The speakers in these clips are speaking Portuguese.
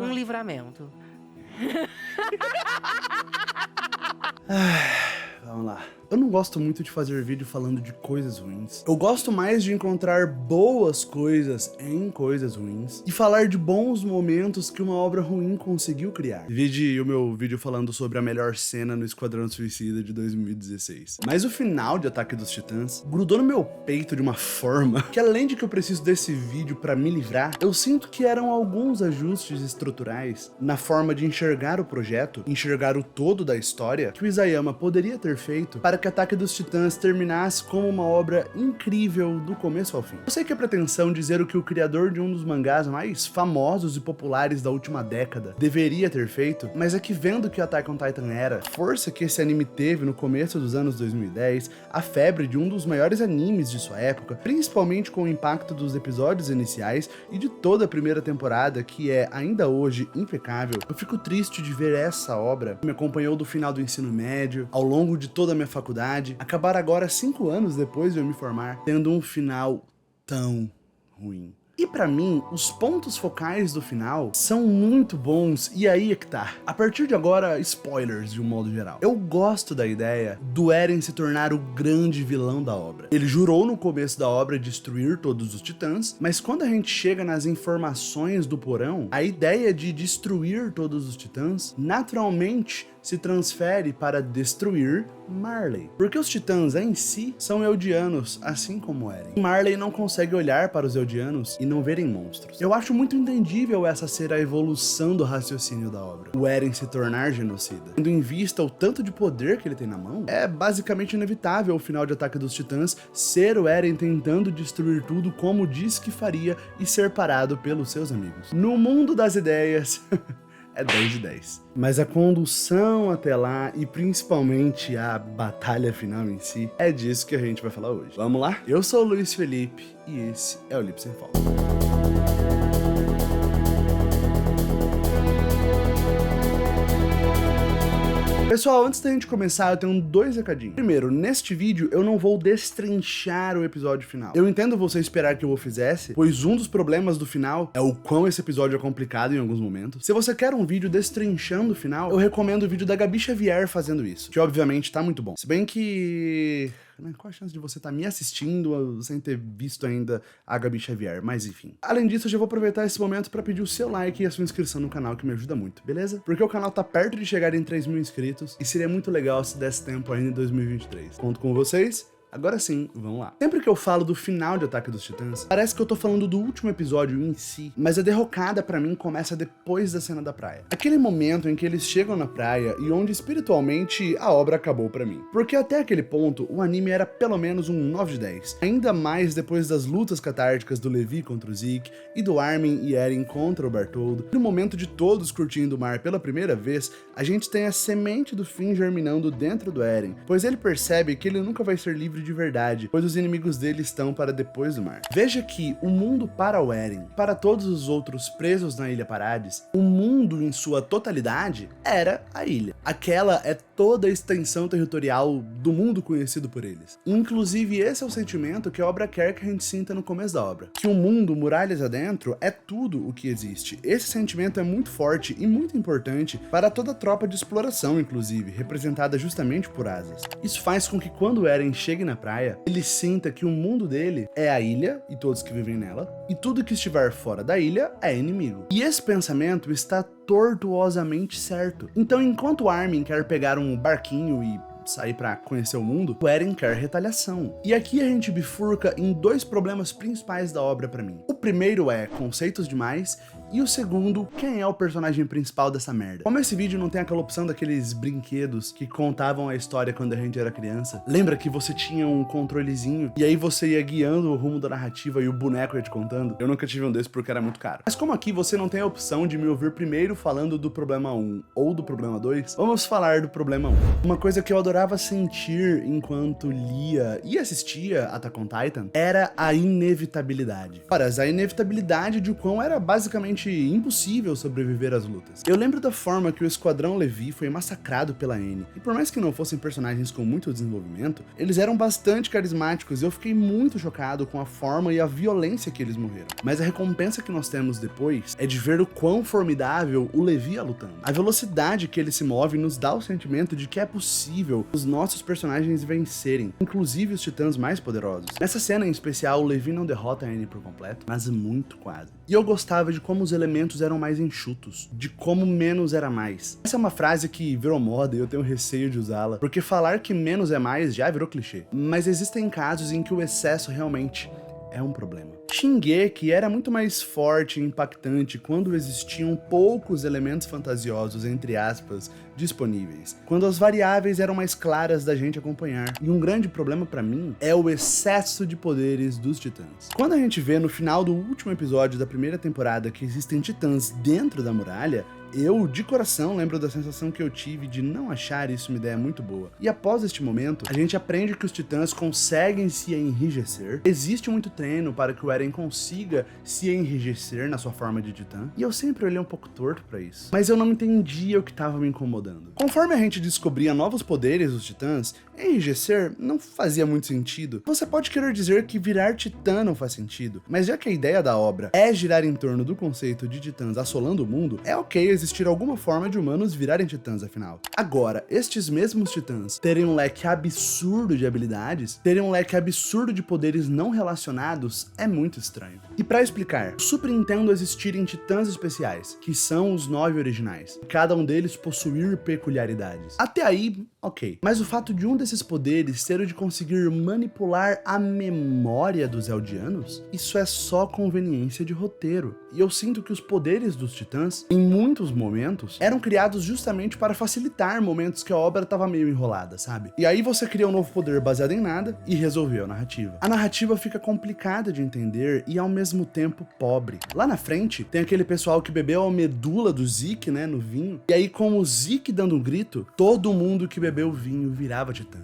um livramento. Vamos lá. Eu não gosto muito de fazer vídeo falando de coisas ruins. Eu gosto mais de encontrar boas coisas em coisas ruins e falar de bons momentos que uma obra ruim conseguiu criar. Vide o meu vídeo falando sobre a melhor cena no Esquadrão Suicida de 2016. Mas o final de Ataque dos Titãs grudou no meu peito de uma forma que, além de que eu preciso desse vídeo pra me livrar, eu sinto que eram alguns ajustes estruturais na forma de enxergar o projeto, enxergar o todo da história, que o Isayama poderia ter feito para que Ataque dos Titãs terminasse como uma obra incrível do começo ao fim. Eu sei que é pretensão dizer o que o criador de um dos mangás mais famosos e populares da última década deveria ter feito, mas é que vendo que Attack on Titan era, a força que esse anime teve no começo dos anos 2010, a febre de um dos maiores animes de sua época, principalmente com o impacto dos episódios iniciais e de toda a primeira temporada, que é ainda hoje impecável, eu fico triste de ver essa obra, que me acompanhou do final do ensino médio, ao longo de toda a minha faculdade, acabar agora 5 anos depois de eu me formar, tendo um final tão ruim. E pra mim, os pontos focais do final são muito bons, e aí é que tá. A partir de agora, spoilers de um modo geral. Eu gosto da ideia do Eren se tornar o grande vilão da obra. Ele jurou no começo da obra destruir todos os titãs, mas quando a gente chega nas informações do porão, a ideia de destruir todos os titãs, naturalmente se transfere para destruir Marley. Porque os titãs em si são eldianos, assim como Eren. Marley não consegue olhar para os eldianos e não verem monstros. Eu acho muito entendível essa ser a evolução do raciocínio da obra. O Eren se tornar genocida. Tendo em vista o tanto de poder que ele tem na mão, é basicamente inevitável o final de Ataque dos Titãs ser o Eren tentando destruir tudo como disse que faria e ser parado pelos seus amigos. No mundo das ideias... é 10 de 10. Mas a condução até lá e principalmente a batalha final em si, é disso que a gente vai falar hoje. Vamos lá? Eu sou o Luiz Felipe e esse é o Lip Sem Falta. Pessoal, antes da gente começar, eu tenho 2 recadinhos. Primeiro, neste vídeo eu não vou destrinchar o episódio final. Eu entendo você esperar que eu o fizesse, pois um dos problemas do final é o quão esse episódio é complicado em alguns momentos. Se você quer um vídeo destrinchando o final, eu recomendo o vídeo da Gabi Xavier fazendo isso, que obviamente tá muito bom. Se bem que... qual a chance de você estar me assistindo sem ter visto ainda a Gabi Xavier? Mas enfim. Além disso, eu já vou aproveitar esse momento para pedir o seu like e a sua inscrição no canal, que me ajuda muito, beleza? Porque o canal tá perto de chegar em 3.000 inscritos e seria muito legal se desse tempo ainda em 2023. Conto com vocês. Agora sim, vamos lá. Sempre que eu falo do final de Ataque dos Titãs, parece que eu tô falando do último episódio em si, mas a derrocada pra mim começa depois da cena da praia. Aquele momento em que eles chegam na praia e onde espiritualmente a obra acabou pra mim. Porque até aquele ponto, o anime era pelo menos um 9 de 10. Ainda mais depois das lutas catárticas do Levi contra o Zeke e do Armin e Eren contra o Bartoldo. No momento de todos curtindo o mar pela primeira vez, a gente tem a semente do fim germinando dentro do Eren, pois ele percebe que ele nunca vai ser livre de verdade, pois os inimigos dele estão para depois do mar. Veja que o mundo para o Eren, para todos os outros presos na Ilha Parades, o mundo em sua totalidade era a ilha. Aquela é toda a extensão territorial do mundo conhecido por eles. Inclusive esse é o sentimento que a obra quer que a gente sinta no começo da obra. Que o mundo, muralhas adentro, é tudo o que existe. Esse sentimento é muito forte e muito importante para toda a tropa de exploração, inclusive, representada justamente por asas. Isso faz com que quando o Eren chegue na praia, ele sinta que o mundo dele é a ilha e todos que vivem nela, e tudo que estiver fora da ilha é inimigo. E esse pensamento está tortuosamente certo. Então, enquanto Armin quer pegar um barquinho e sair pra conhecer o mundo, o Eren quer retaliação. E aqui a gente bifurca em 2 problemas principais da obra pra mim. O primeiro é conceitos demais, e o segundo, quem é o personagem principal dessa merda? Como esse vídeo não tem aquela opção daqueles brinquedos que contavam a história quando a gente era criança, lembra que você tinha um controlezinho e aí você ia guiando o rumo da narrativa e o boneco ia te contando? Eu nunca tive um desses porque era muito caro. Mas como aqui você não tem a opção de me ouvir primeiro falando do problema 1 ou do problema 2, vamos falar do problema 1. Uma coisa que eu adorava sentir enquanto lia e assistia Attack on Titan era a inevitabilidade. Ora, a inevitabilidade de o quão era basicamente praticamente impossível sobreviver às lutas. Eu lembro da forma que o Esquadrão Levi foi massacrado pela N, e por mais que não fossem personagens com muito desenvolvimento, eles eram bastante carismáticos e eu fiquei muito chocado com a forma e a violência que eles morreram. Mas a recompensa que nós temos depois é de ver o quão formidável o Levi é lutando. A velocidade que ele se move nos dá o sentimento de que é possível os nossos personagens vencerem, inclusive os titãs mais poderosos. Nessa cena em especial, o Levi não derrota a N por completo, mas muito quase. E eu gostava de como os elementos eram mais enxutos, de como menos era mais. Essa é uma frase que virou moda e eu tenho receio de usá-la, porque falar que menos é mais já virou clichê. Mas existem casos em que o excesso realmente é um problema. Shingeki era muito mais forte e impactante quando existiam poucos elementos fantasiosos, entre aspas, disponíveis, quando as variáveis eram mais claras da gente acompanhar. E um grande problema pra mim é o excesso de poderes dos titãs. Quando a gente vê no final do último episódio da primeira temporada que existem titãs dentro da muralha, eu, de coração, lembro da sensação que eu tive de não achar isso uma ideia muito boa. E após este momento, a gente aprende que os titãs conseguem se enrijecer. Existe muito treino para que o Eren consiga se enrijecer na sua forma de titã. E eu sempre olhei um pouco torto pra isso. Mas eu não entendia o que estava me incomodando. Conforme a gente descobria novos poderes dos titãs, enrijecer não fazia muito sentido. Você pode querer dizer que virar titã não faz sentido, mas já que a ideia da obra é girar em torno do conceito de titãs assolando o mundo, é ok existir alguma forma de humanos virarem titãs, afinal. Agora, estes mesmos titãs terem um leque absurdo de habilidades, terem um leque absurdo de poderes não relacionados, é muito estranho. E pra explicar, eu super entendo existirem titãs especiais, que são os 9 originais, e cada um deles possuir peculiaridades. Até aí, ok. Mas o fato de um desses poderes ser o de conseguir manipular a memória dos Eldianos, isso é só conveniência de roteiro. E eu sinto que os poderes dos titãs, em muitos momentos, eram criados justamente para facilitar momentos que a obra tava meio enrolada, sabe? E aí você cria um novo poder baseado em nada e resolveu a narrativa. A narrativa fica complicada de entender e ao mesmo tempo pobre. Lá na frente, tem aquele pessoal que bebeu a medula do Zeke, né, no vinho, e aí com o Zeke dando um grito, todo mundo que bebeu o vinho virava titã.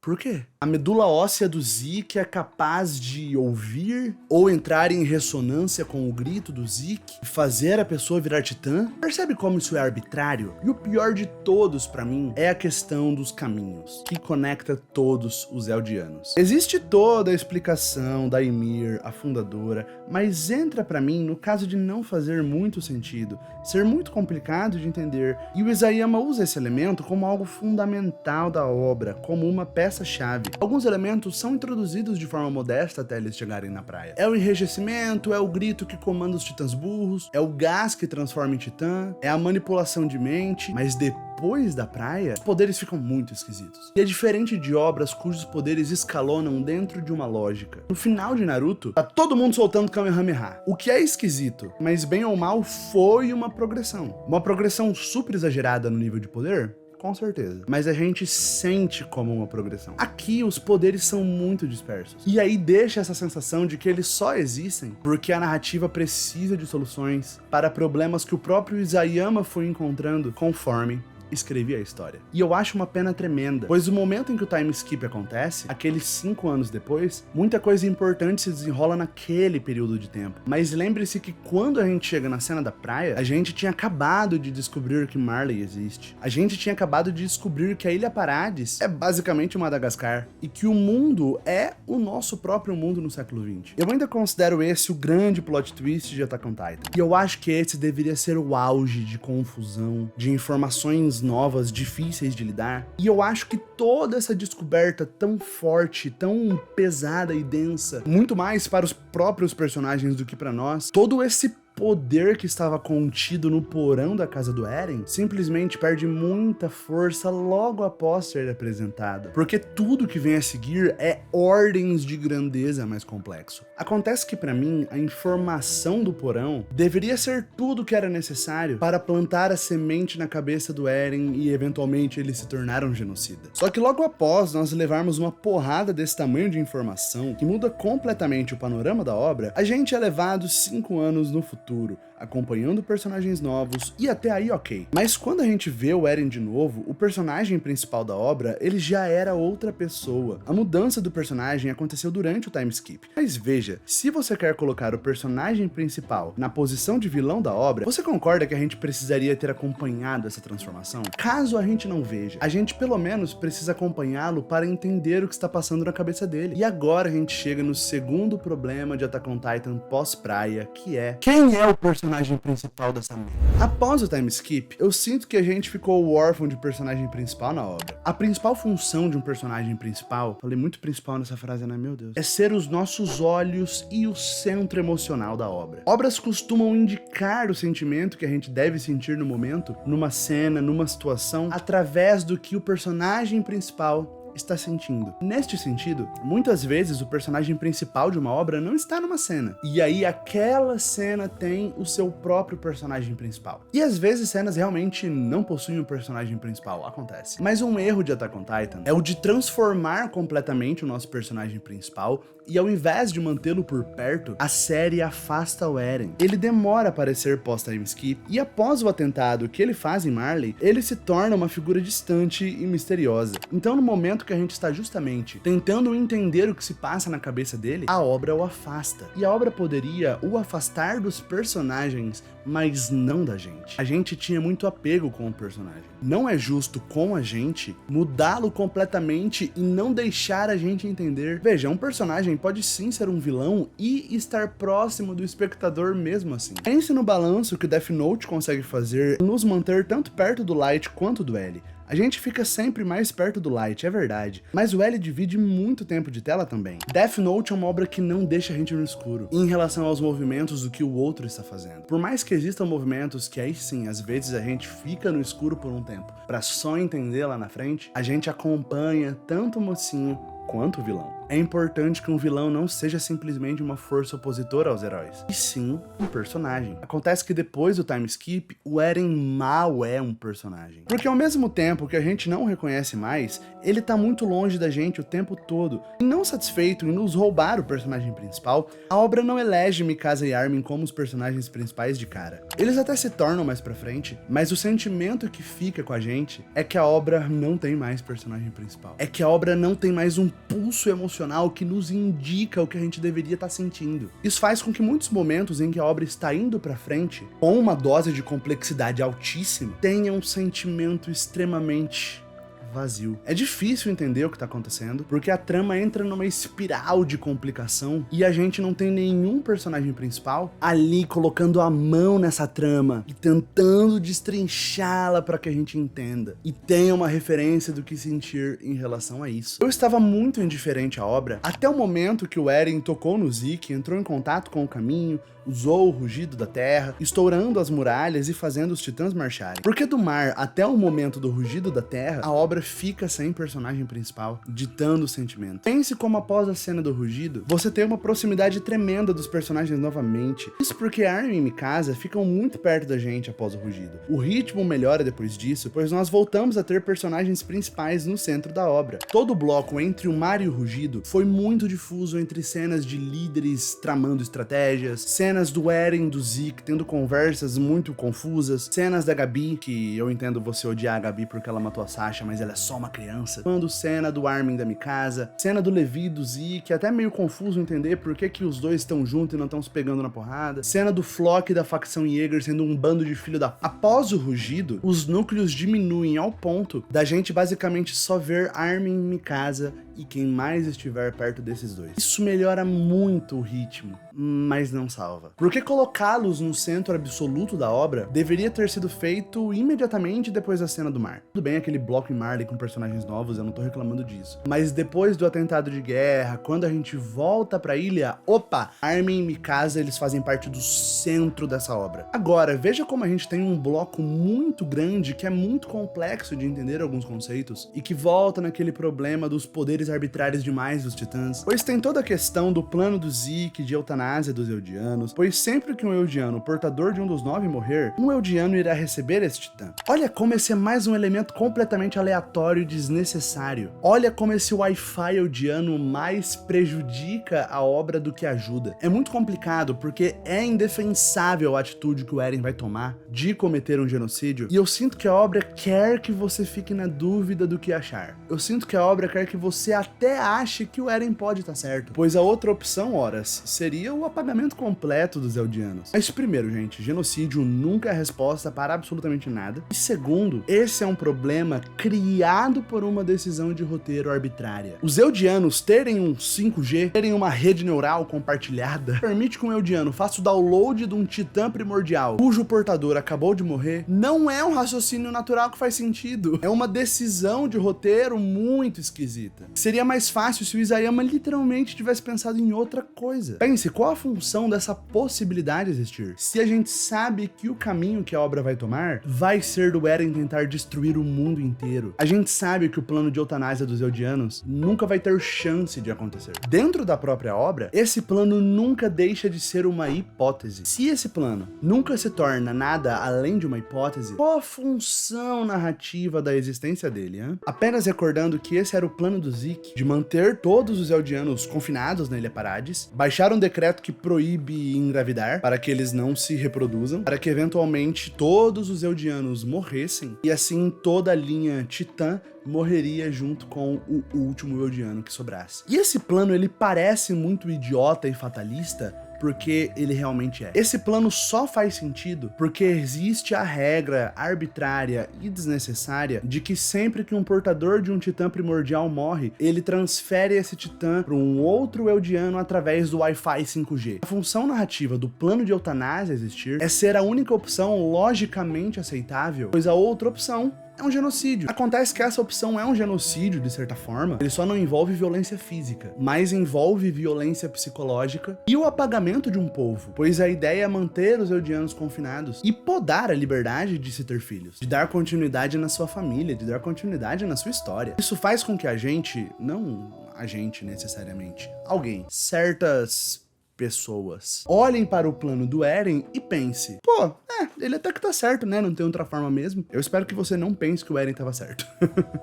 Por quê? A medula óssea do Zeke é capaz de ouvir ou entrar em ressonância com o grito do Zeke e fazer a pessoa virar titã? Percebe como isso é arbitrário? E o pior de todos pra mim é a questão dos caminhos, que conecta todos os Eldianos. Existe toda a explicação da Ymir, a fundadora, mas entra pra mim no caso de não fazer muito sentido, ser muito complicado de entender, e o Isayama usa esse elemento como algo fundamental da obra, como uma peça-chave. Alguns elementos são introduzidos de forma modesta até eles chegarem na praia. É o enrijecimento, é o grito que comanda os titãs burros, é o gás que transforma em titã, é a manipulação de mente, mas depois da praia, os poderes ficam muito esquisitos. E é diferente de obras cujos poderes escalonam dentro de uma lógica. No final de Naruto, tá todo mundo soltando Kamehameha, o que é esquisito, mas bem ou mal foi uma progressão. Uma progressão super exagerada no nível de poder? Com certeza. Mas a gente sente como uma progressão. Aqui os poderes são muito dispersos. E aí deixa essa sensação de que eles só existem porque a narrativa precisa de soluções para problemas que o próprio Isayama foi encontrando conforme escrevi a história. E eu acho uma pena tremenda, pois o momento em que o time skip acontece, aqueles 5 anos depois, muita coisa importante se desenrola naquele período de tempo. Mas lembre-se que quando a gente chega na cena da praia, a gente tinha acabado de descobrir que Marley existe. A gente tinha acabado de descobrir que a Ilha Parades é basicamente Madagascar e que o mundo é o nosso próprio mundo no século XX. Eu ainda considero esse o grande plot twist de Attack on Titan. E eu acho que esse deveria ser o auge de confusão, de informações novas, difíceis de lidar. E eu acho que toda essa descoberta tão forte, tão pesada e densa, muito mais para os próprios personagens do que para nós, todo esse poder que estava contido no porão da casa do Eren simplesmente perde muita força logo após ser apresentado, porque tudo que vem a seguir é ordens de grandeza mais complexo. Acontece que pra mim a informação do porão deveria ser tudo que era necessário para plantar a semente na cabeça do Eren e eventualmente ele se tornar um genocida. Só que logo após nós levarmos uma porrada desse tamanho de informação que muda completamente o panorama da obra, a gente é levado 5 anos no futuro futuro, acompanhando personagens novos, e até aí ok. Mas quando a gente vê o Eren de novo, o personagem principal da obra, ele já era outra pessoa. A mudança do personagem aconteceu durante o time skip. Mas veja, se você quer colocar o personagem principal na posição de vilão da obra, você concorda que a gente precisaria ter acompanhado essa transformação? Caso a gente não veja, a gente pelo menos precisa acompanhá-lo para entender o que está passando na cabeça dele. E agora a gente chega no segundo problema de Attack on Titan pós-praia, que é: quem é o personagem principal dessa merda? Após o time skip, eu sinto que a gente ficou órfão de personagem principal na obra. A principal função de um personagem principal, falei muito principal nessa frase, né, meu Deus, é ser os nossos olhos e o centro emocional da obra. Obras costumam indicar o sentimento que a gente deve sentir no momento, numa cena, numa situação, através do que o personagem principal está sentindo. Neste sentido, muitas vezes o personagem principal de uma obra não está numa cena, e aí aquela cena tem o seu próprio personagem principal. E às vezes cenas realmente não possuem um personagem principal, acontece. Mas um erro de Attack on Titan é o de transformar completamente o nosso personagem principal, e ao invés de mantê-lo por perto, a série afasta o Eren. Ele demora a aparecer pós-time skip, e após o atentado que ele faz em Marley, ele se torna uma figura distante e misteriosa. Então no momento que a gente está justamente tentando entender o que se passa na cabeça dele, a obra o afasta. E a obra poderia o afastar dos personagens, mas não da gente. A gente tinha muito apego com o personagem. Não é justo com a gente mudá-lo completamente e não deixar a gente entender. Veja, um personagem pode sim ser um vilão e estar próximo do espectador mesmo assim. Pense no balanço que o Death Note consegue fazer nos manter tanto perto do Light quanto do L. A gente fica sempre mais perto do Light, é verdade, mas o L divide muito tempo de tela também. Death Note é uma obra que não deixa a gente no escuro, em relação aos movimentos do que o outro está fazendo. Por mais que existam movimentos que aí sim, às vezes a gente fica no escuro por um tempo, pra só entender lá na frente, a gente acompanha tanto o mocinho quanto o vilão. É importante que um vilão não seja simplesmente uma força opositora aos heróis, e sim um personagem. Acontece que depois do time skip, o Eren mal é um personagem. Porque ao mesmo tempo que a gente não o reconhece mais, ele tá muito longe da gente o tempo todo. E não satisfeito em nos roubar o personagem principal, a obra não elege Mikasa e Armin como os personagens principais de cara. Eles até se tornam mais pra frente, mas o sentimento que fica com a gente é que a obra não tem mais personagem principal. É que a obra não tem mais um pulso emocional que nos indica o que a gente deveria estar sentindo. Isso faz com que muitos momentos em que a obra está indo pra frente, com uma dose de complexidade altíssima, tenha um sentimento extremamente vazio. É difícil entender o que tá acontecendo, porque a trama entra numa espiral de complicação e a gente não tem nenhum personagem principal ali colocando a mão nessa trama e tentando destrinchá-la para que a gente entenda e tenha uma referência do que sentir em relação a isso. Eu estava muito indiferente à obra até o momento que o Eren tocou no Zeke, entrou em contato com o caminho, usou o rugido da terra, estourando as muralhas e fazendo os titãs marcharem. Porque do mar até o momento do rugido da terra, a obra fica sem personagem principal, ditando o sentimento. Pense como após a cena do rugido, você tem uma proximidade tremenda dos personagens novamente. Isso porque Armin e Mikasa ficam muito perto da gente após o rugido. O ritmo melhora depois disso, pois nós voltamos a ter personagens principais no centro da obra. Todo o bloco entre o mar e o rugido foi muito difuso entre cenas de líderes tramando estratégias, cenas do Eren e do Zeke tendo conversas muito confusas, cenas da Gabi, que eu entendo você odiar a Gabi porque ela matou a Sasha, mas ela é só uma criança, quando cena do Armin e da Mikasa, cena do Levi e do Zeke, até meio confuso entender por que os dois estão juntos e não estão se pegando na porrada, cena do Flock e da facção Jäger sendo um bando de filho da... Após o rugido, os núcleos diminuem ao ponto da gente basicamente só ver Armin e Mikasa e quem mais estiver perto desses dois. Isso melhora muito o ritmo, mas não salva. Porque colocá-los no centro absoluto da obra deveria ter sido feito imediatamente depois da cena do mar. Tudo bem aquele bloco em Marley com personagens novos, eu não tô reclamando disso. Mas depois do atentado de guerra, quando a gente volta pra ilha, opa! Armin e Mikasa, eles fazem parte do centro dessa obra. Agora, veja como a gente tem um bloco muito grande que é muito complexo de entender alguns conceitos e que volta naquele problema dos poderes arbitrários demais dos titãs. Pois tem toda a questão do plano do Zeke de eutanásia eutanásia dos Eldianos, pois sempre que um Eldiano portador de um dos 9 morrer, um Eldiano irá receber esse titã. Olha como esse é mais um elemento completamente aleatório e desnecessário. Olha como esse Wi-Fi Eldiano mais prejudica a obra do que ajuda. É muito complicado porque é indefensável a atitude que o Eren vai tomar de cometer um genocídio, e eu sinto que a obra quer que você fique na dúvida do que achar. Eu sinto que a obra quer que você até ache que o Eren pode estar certo, pois a outra opção, horas, seria o apagamento completo dos Eldianos. Mas primeiro, gente, genocídio nunca é resposta para absolutamente nada. E segundo, esse é um problema criado por uma decisão de roteiro arbitrária. Os Eldianos terem um 5G, terem uma rede neural compartilhada, permite que um Eldiano faça o download de um titã primordial, cujo portador acabou de morrer, não é um raciocínio natural que faz sentido. É uma decisão de roteiro muito esquisita. Seria mais fácil se o Isayama literalmente tivesse pensado em outra coisa. Pense, qual a função dessa possibilidade existir? Se a gente sabe que o caminho que a obra vai tomar vai ser do Eren tentar destruir o mundo inteiro. A gente sabe que o plano de eutanásia dos Eldianos nunca vai ter chance de acontecer. Dentro da própria obra, esse plano nunca deixa de ser uma hipótese. Se esse plano nunca se torna nada além de uma hipótese, qual a função narrativa da existência dele, hein? Apenas recordando que esse era o plano do Zeke, de manter todos os Eldianos confinados na Ilha Parades, baixar um decreto que proíbe engravidar, para que eles não se reproduzam, para que eventualmente todos os Eldianos morressem, e assim toda a linha Titã morreria junto com o último Eldiano que sobrasse. E esse plano, ele parece muito idiota e fatalista, porque ele realmente é. Esse plano só faz sentido porque existe a regra arbitrária e desnecessária de que sempre que um portador de um titã primordial morre, ele transfere esse titã para um outro Eldiano através do Wi-Fi 5G. A função narrativa do plano de eutanásia existir é ser a única opção logicamente aceitável, pois a outra opção é um genocídio. Acontece que essa opção é um genocídio, de certa forma, ele só não envolve violência física, mas envolve violência psicológica e o apagamento de um povo, pois a ideia é manter os Eldianos confinados e podar a liberdade de se ter filhos, de dar continuidade na sua família, de dar continuidade na sua história. Isso faz com que a gente, não a gente necessariamente, alguém, certas pessoas, olhem para o plano do Eren e pense, pô, ele até que tá certo, né? Não tem outra forma mesmo. Eu espero que você não pense que o Eren tava certo.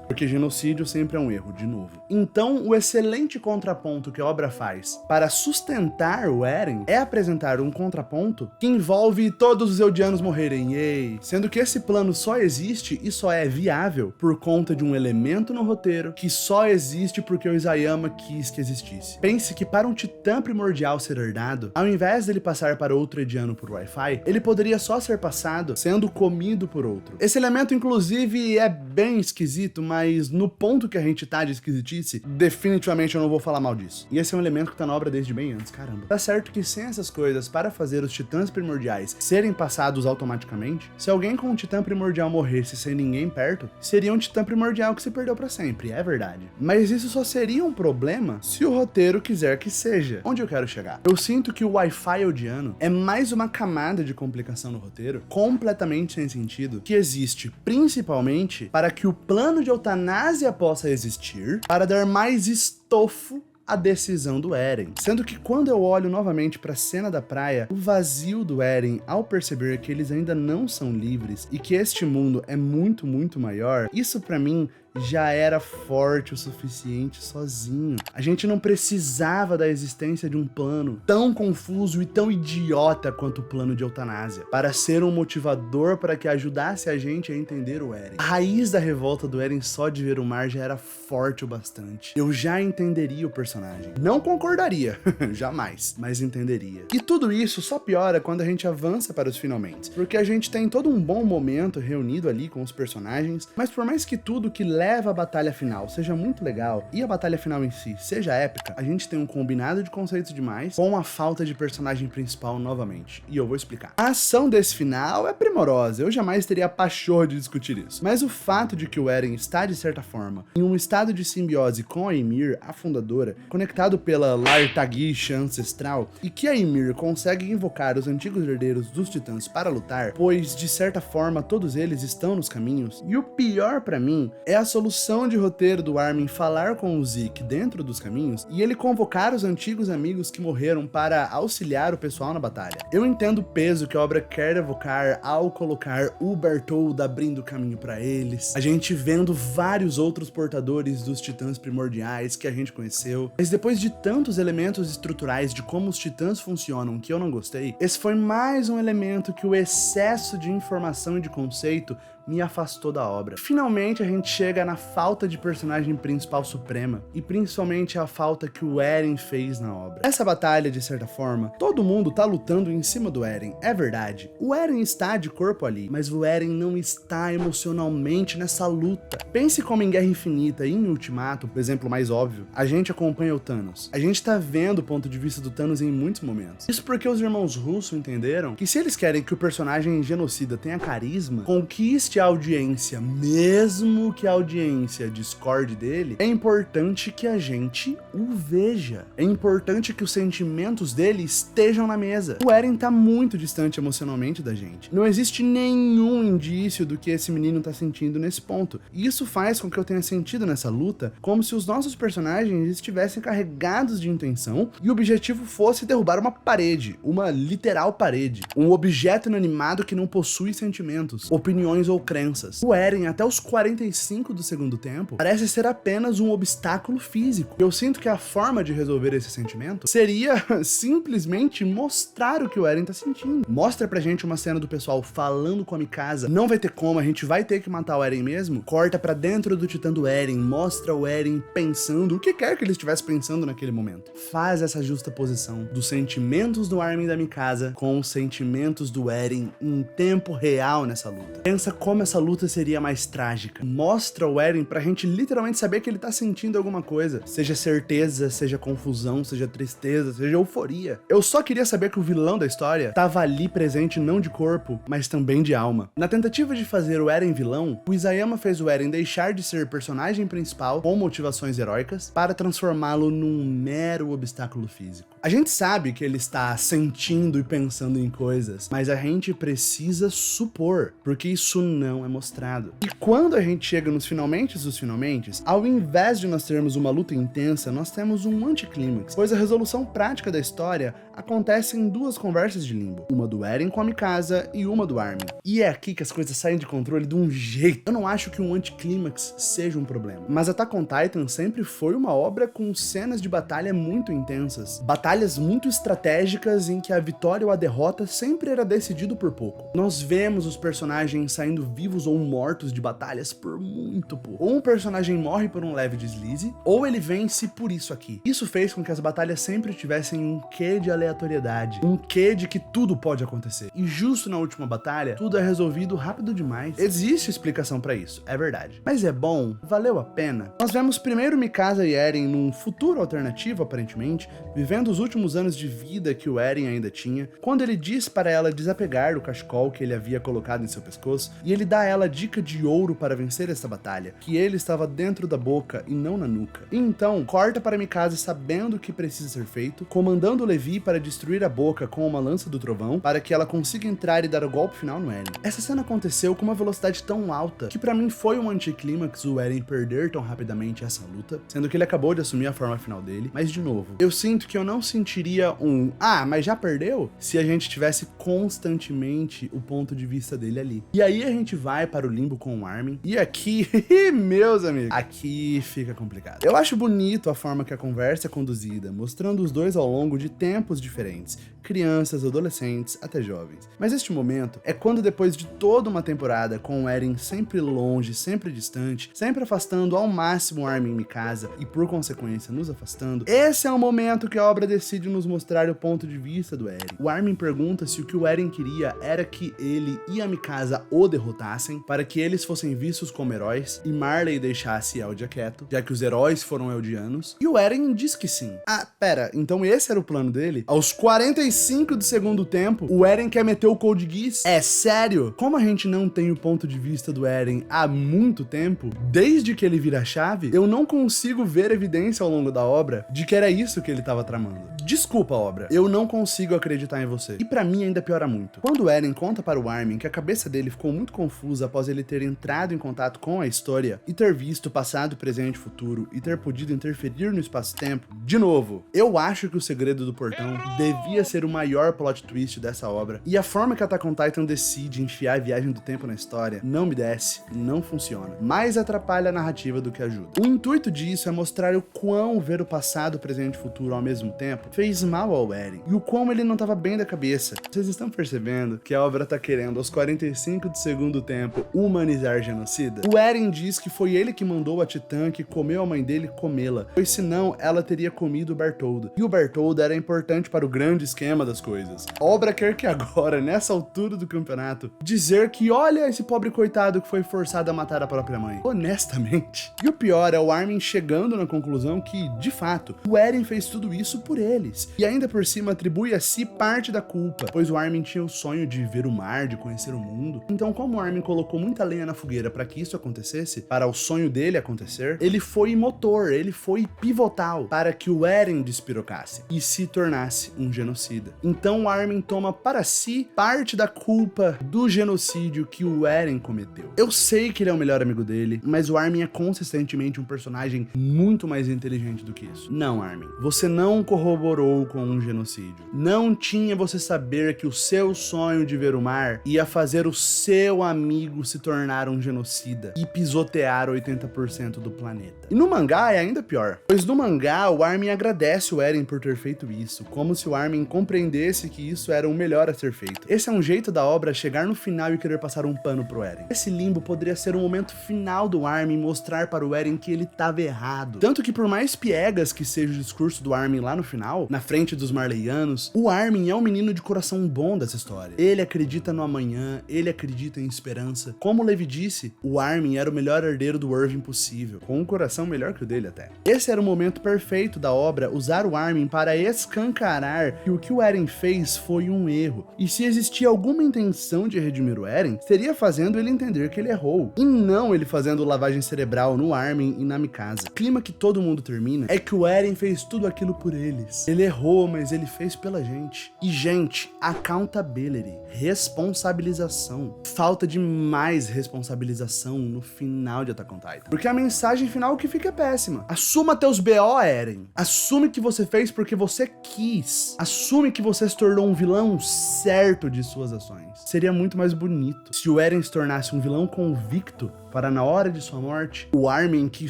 Porque genocídio sempre é um erro, de novo. Então, o excelente contraponto que a obra faz para sustentar o Eren é apresentar um contraponto que envolve todos os Eldianos morrerem, yay! Sendo que esse plano só existe e só é viável por conta de um elemento no roteiro que só existe porque o Isayama quis que existisse. Pense que para um titã primordial ser herdado, ao invés dele passar para outro Eldiano por Wi-Fi, ele poderia só ser passado sendo comido por outro. Esse elemento, inclusive, é bem esquisito, mas no ponto que a gente tá de esquisitice, definitivamente eu não vou falar mal disso. E esse é um elemento que tá na obra desde bem antes, caramba. Tá certo que sem essas coisas, para fazer os titãs primordiais serem passados automaticamente, se alguém com um titã primordial morresse sem ninguém perto, seria um titã primordial que se perdeu pra sempre, é verdade. Mas isso só seria um problema se o roteiro quiser que seja. Onde eu quero chegar? Eu sinto que o Wi-Fi Eldiano é mais uma camada de complicação no roteiro, completamente sem sentido, que existe principalmente para que o plano de eutanásia possa existir, para dar mais estofo a decisão do Eren. Sendo que quando eu olho novamente para a cena da praia, o vazio do Eren ao perceber que eles ainda não são livres e que este mundo é muito, muito maior, isso para mim já era forte o suficiente sozinho. A gente não precisava da existência de um plano tão confuso e tão idiota quanto o plano de eutanásia, para ser um motivador para que ajudasse a gente a entender o Eren. A raiz da revolta do Eren só de ver o mar já era forte o bastante. Eu já entenderia o personagem. Não concordaria, jamais, mas entenderia. E tudo isso só piora quando a gente avança para os finalmente, porque a gente tem todo um bom momento reunido ali com os personagens, mas por mais que tudo que leva a batalha final seja muito legal e a batalha final em si seja épica, a gente tem um combinado de conceitos demais com a falta de personagem principal novamente, e eu vou explicar. A ação desse final é primorosa, eu jamais teria a pachorra de discutir isso, mas o fato de que o Eren está, de certa forma, em um estado de simbiose com a Ymir, a fundadora, conectado pela Lartagisha ancestral, e que a Ymir consegue invocar os antigos herdeiros dos titãs para lutar, pois, de certa forma, todos eles estão nos caminhos, e o pior pra mim é a solução de roteiro do Armin falar com o Zeke dentro dos caminhos e ele convocar os antigos amigos que morreram para auxiliar o pessoal na batalha. Eu entendo o peso que a obra quer evocar ao colocar o Bertholdt abrindo caminho para eles, a gente vendo vários outros portadores dos titãs primordiais que a gente conheceu, mas depois de tantos elementos estruturais de como os titãs funcionam que eu não gostei, esse foi mais um elemento que o excesso de informação e de conceito me afastou da obra. Finalmente a gente chega na falta de personagem principal suprema, e principalmente a falta que o Eren fez na obra. Essa batalha, de certa forma, todo mundo tá lutando em cima do Eren, é verdade. O Eren está de corpo ali, mas o Eren não está emocionalmente nessa luta. Pense como em Guerra Infinita e em Ultimato, por exemplo mais óbvio, a gente acompanha o Thanos. A gente tá vendo o ponto de vista do Thanos em muitos momentos. Isso porque os irmãos Russo entenderam que se eles querem que o personagem genocida tenha carisma, conquiste a audiência, mesmo que a audiência discorde dele, é importante que a gente o veja. É importante que os sentimentos dele estejam na mesa. O Eren tá muito distante emocionalmente da gente. Não existe nenhum indício do que esse menino tá sentindo nesse ponto. E isso faz com que eu tenha sentido nessa luta como se os nossos personagens estivessem carregados de intenção e o objetivo fosse derrubar uma parede, uma literal parede. Um objeto inanimado que não possui sentimentos, opiniões ou crenças. O Eren, até os 45 do segundo tempo, parece ser apenas um obstáculo físico. Eu sinto que a forma de resolver esse sentimento seria simplesmente mostrar o que o Eren tá sentindo. Mostra pra gente uma cena do pessoal falando com a Mikasa, não vai ter como, a gente vai ter que matar o Eren mesmo. Corta pra dentro do titã do Eren, mostra o Eren pensando o que quer que ele estivesse pensando naquele momento. Faz essa justaposição dos sentimentos do Armin e da Mikasa com os sentimentos do Eren em tempo real nessa luta. Pensa como essa luta seria mais trágica. Mostra o Eren pra gente literalmente saber que ele tá sentindo alguma coisa. Seja certeza, seja confusão, seja tristeza, seja euforia. Eu só queria saber que o vilão da história tava ali presente não de corpo, mas também de alma. Na tentativa de fazer o Eren vilão, o Isayama fez o Eren deixar de ser personagem principal com motivações heróicas para transformá-lo num mero obstáculo físico. A gente sabe que ele está sentindo e pensando em coisas, mas a gente precisa supor, porque isso não é mostrado. E quando a gente chega nos finalmente dos finalmente, ao invés de nós termos uma luta intensa, nós temos um anticlímax, pois a resolução prática da história acontece em duas conversas de limbo, uma do Eren com a Mikasa e uma do Armin. E é aqui que as coisas saem de controle de um jeito. Eu não acho que um anticlímax seja um problema, mas Attack on Titan sempre foi uma obra com cenas de batalha muito intensas, batalhas muito estratégicas em que a vitória ou a derrota sempre era decidido por pouco. Nós vemos os personagens saindo vivos ou mortos de batalhas por muito pouco. Ou um personagem morre por um leve deslize, ou ele vence por isso aqui. Isso fez com que as batalhas sempre tivessem um quê de aleatoriedade, um quê de que tudo pode acontecer. E justo na última batalha, tudo é resolvido rápido demais. Existe explicação pra isso, é verdade. Mas é bom? Valeu a pena? Nós vemos primeiro Mikasa e Eren num futuro alternativo, aparentemente, vivendo os últimos anos de vida que o Eren ainda tinha, quando ele diz para ela desapegar do cachecol que ele havia colocado em seu pescoço, e ele dá a ela a dica de ouro para vencer essa batalha, que ele estava dentro da boca e não na nuca. E então, corta para Mikasa sabendo o que precisa ser feito, comandando Levi para destruir a boca com uma lança do trovão, para que ela consiga entrar e dar o golpe final no Eren. Essa cena aconteceu com uma velocidade tão alta, que pra mim foi um anticlímax o Eren perder tão rapidamente essa luta, sendo que ele acabou de assumir a forma final dele, mas de novo, eu sinto que eu não sentiria um mas já perdeu? Se a gente tivesse constantemente o ponto de vista dele ali. E aí a gente vai para o limbo com o Armin, e aqui, meus amigos, aqui fica complicado. Eu acho bonito a forma que a conversa é conduzida, mostrando os dois ao longo de tempos diferentes, crianças, adolescentes, até jovens. Mas este momento é quando, depois de toda uma temporada com o Eren sempre longe, sempre distante, sempre afastando ao máximo o Armin e Mikasa, e por consequência nos afastando, esse é o momento que a obra decide nos mostrar o ponto de vista do Eren. O Armin pergunta se o que o Eren queria era que ele e a Mikasa o derrotassem, para que eles fossem vistos como heróis, e Marley deixasse Eldia quieto, já que os heróis foram eldianos, e o Eren diz que sim. Pera, então esse era o plano dele? Aos 45 45 do segundo tempo, o Eren quer meter o Code Geass? É sério? Como a gente não tem o ponto de vista do Eren há muito tempo, desde que ele vira a chave, eu não consigo ver evidência ao longo da obra de que era isso que ele tava tramando. Desculpa, obra, eu não consigo acreditar em você. E pra mim ainda piora muito. Quando o Eren conta para o Armin que a cabeça dele ficou muito confusa após ele ter entrado em contato com a história e ter visto passado, presente e futuro e ter podido interferir no espaço-tempo, de novo, eu acho que o segredo do portão devia ser o maior plot twist dessa obra. E a forma que Attack on Titan decide enfiar a viagem do tempo na história não me desce, não funciona. Mais atrapalha a narrativa do que ajuda. O intuito disso é mostrar o quão ver o passado, presente e futuro ao mesmo tempo fez mal ao Eren e o quão ele não estava bem da cabeça. Vocês estão percebendo que a obra tá querendo, aos 45 do segundo tempo, humanizar genocida? O Eren diz que foi ele que mandou a Titã que comeu a mãe dele comê-la, pois senão ela teria comido o Bertholdo. E o Bertholdo era importante para o grande esquema das coisas. A obra quer que agora, nessa altura do campeonato, dizer que olha esse pobre coitado que foi forçado a matar a própria mãe. Honestamente. E o pior é o Armin chegando na conclusão que, de fato, o Eren fez tudo isso por eles. E ainda por cima atribui a si parte da culpa, pois o Armin tinha o sonho de ver o mar, de conhecer o mundo. Então, como o Armin colocou muita lenha na fogueira para que isso acontecesse, para o sonho dele acontecer, ele foi motor, ele foi pivotal para que o Eren despirocasse e se tornasse um genocida. Então o Armin toma para si parte da culpa do genocídio que o Eren cometeu. Eu sei que ele é o melhor amigo dele, mas o Armin é consistentemente um personagem muito mais inteligente do que isso. Não, Armin, você não corroborou com um genocídio. Não tinha você saber que o seu sonho de ver o mar ia fazer o seu amigo se tornar um genocida e pisotear 80% do planeta. E no mangá é ainda pior, pois no mangá o Armin agradece o Eren por ter feito isso, como se o Armin compreendesse que isso era o melhor a ser feito. Esse é um jeito da obra chegar no final e querer passar um pano pro Eren. Esse limbo poderia ser o momento final do Armin mostrar para o Eren que ele tava errado. Tanto que por mais piegas que seja o discurso do Armin lá no final, na frente dos Marleyanos, o Armin é um menino de coração bom dessa história. Ele acredita no amanhã, ele acredita em esperança. Como o Levi disse, o Armin era o melhor herdeiro do Irving possível, com um coração melhor que o dele até. Esse era o momento perfeito da obra usar o Armin para escancarar que o que o Eren fez foi um erro. E se existia alguma intenção de redimir o Eren, seria fazendo ele entender que ele errou, e não ele fazendo lavagem cerebral no Armin e na Mikasa. O clima que todo mundo termina é que o Eren fez tudo aquilo por eles. Ele errou, mas ele fez pela gente. E, gente, accountability, responsabilização. Falta de mais responsabilização no final de Attack on Titan. Porque a mensagem final que fica é péssima. Assuma teus BO, Eren. Assume que você fez porque você quis. Assume que você se tornou um vilão certo de suas ações. Seria muito mais bonito se o Eren se tornasse um vilão convicto para, na hora de sua morte, o Armin, que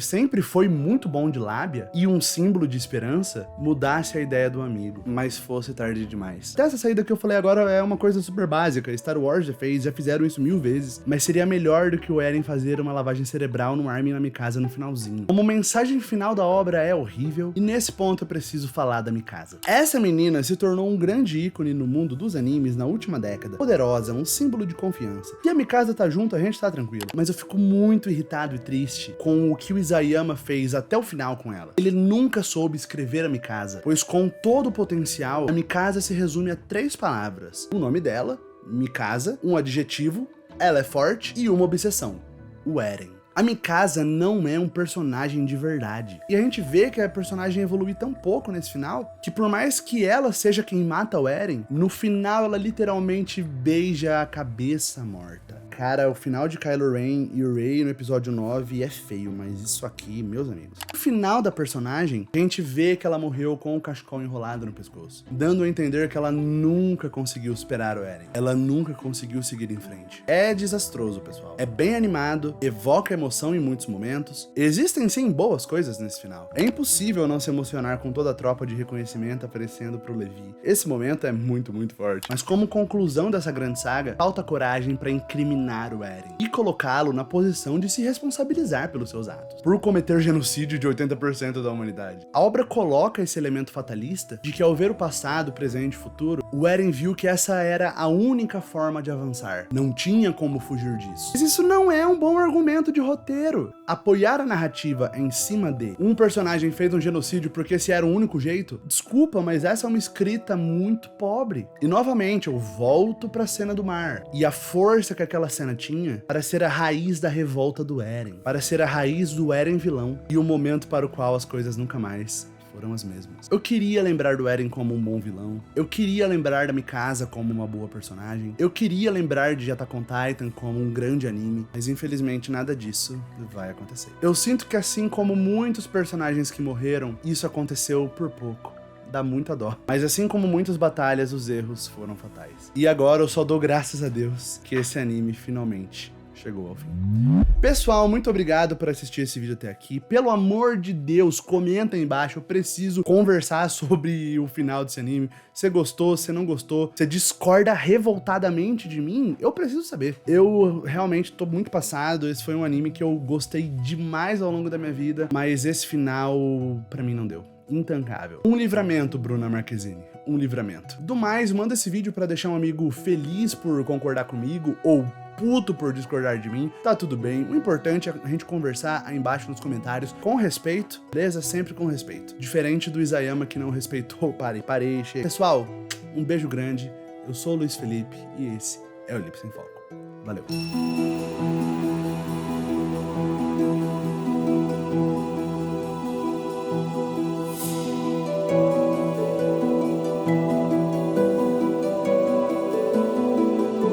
sempre foi muito bom de lábia e um símbolo de esperança, mudasse a ideia do amigo, mas fosse tarde demais. Essa saída que eu falei agora é uma coisa super básica, Star Wars já fez, já fizeram isso 1000 vezes, mas seria melhor do que o Eren fazer uma lavagem cerebral no Armin e na Mikasa no finalzinho. Como mensagem final da obra é horrível, e nesse ponto eu preciso falar da Mikasa. Essa menina se tornou um grande ícone no mundo dos animes na última década, poderosa, um símbolo de confiança. E a Mikasa tá junto, a gente tá tranquilo, mas eu fico muito irritado e triste com o que o Isayama fez até o final com ela. Ele nunca soube escrever a Mikasa, pois com todo o potencial, a Mikasa se resume a 3 palavras. O nome dela, Mikasa, um adjetivo, ela é forte e uma obsessão, o Eren. A Mikasa não é um personagem de verdade. E a gente vê que a personagem evolui tão pouco nesse final, que por mais que ela seja quem mata o Eren, no final ela literalmente beija a cabeça morta. Cara, o final de Kylo Ren e Rey no episódio 9 é feio, mas isso aqui, meus amigos. No final da personagem, a gente vê que ela morreu com o cachecol enrolado no pescoço, dando a entender que ela nunca conseguiu superar o Eren. Ela nunca conseguiu seguir em frente. É desastroso, pessoal. É bem animado, evoca emoção em muitos momentos. Existem sim boas coisas nesse final. É impossível não se emocionar com toda a tropa de reconhecimento aparecendo pro Levi. Esse momento é muito, muito forte. Mas como conclusão dessa grande saga, falta coragem pra incriminar o Eren e colocá-lo na posição de se responsabilizar pelos seus atos, por cometer genocídio de 80% da humanidade. A obra coloca esse elemento fatalista de que ao ver o passado, presente e futuro, o Eren viu que essa era a única forma de avançar. Não tinha como fugir disso. Mas isso não é um bom argumento de roteiro. roteiro. Apoiar a narrativa em cima de um personagem fez um genocídio porque esse era o único jeito? Desculpa, mas essa é uma escrita muito pobre. E novamente, eu volto pra cena do mar. E a força que aquela cena tinha para ser a raiz da revolta do Eren. Para ser a raiz do Eren vilão. E o momento para o qual as coisas nunca mais foram as mesmas. Eu queria lembrar do Eren como um bom vilão. Eu queria lembrar da Mikasa como uma boa personagem. Eu queria lembrar de Attack on Titan como um grande anime. Mas infelizmente nada disso vai acontecer. Eu sinto que assim como muitos personagens que morreram, isso aconteceu por pouco. Dá muita dó. Mas assim como muitas batalhas, os erros foram fatais. E agora eu só dou graças a Deus que esse anime finalmente chegou ao fim. Pessoal, muito obrigado por assistir esse vídeo até aqui. Pelo amor de Deus, comenta aí embaixo. Eu preciso conversar sobre o final desse anime. Você gostou, você não gostou? Você discorda revoltadamente de mim? Eu preciso saber. Eu realmente tô muito passado. Esse foi um anime que eu gostei demais ao longo da minha vida. Mas esse final, pra mim, não deu. Intancável. Um livramento, Bruna Marquezine. Um livramento. Do mais, manda esse vídeo pra deixar um amigo feliz por concordar comigo ou puto por discordar de mim, tá tudo bem. O importante é a gente conversar aí embaixo nos comentários com respeito, beleza? Sempre com respeito. Diferente do Isayama que não respeitou. Parei, chega. Pessoal, um beijo grande. Eu sou o Luiz Felipe e esse é o Lip Sem Foco. Valeu.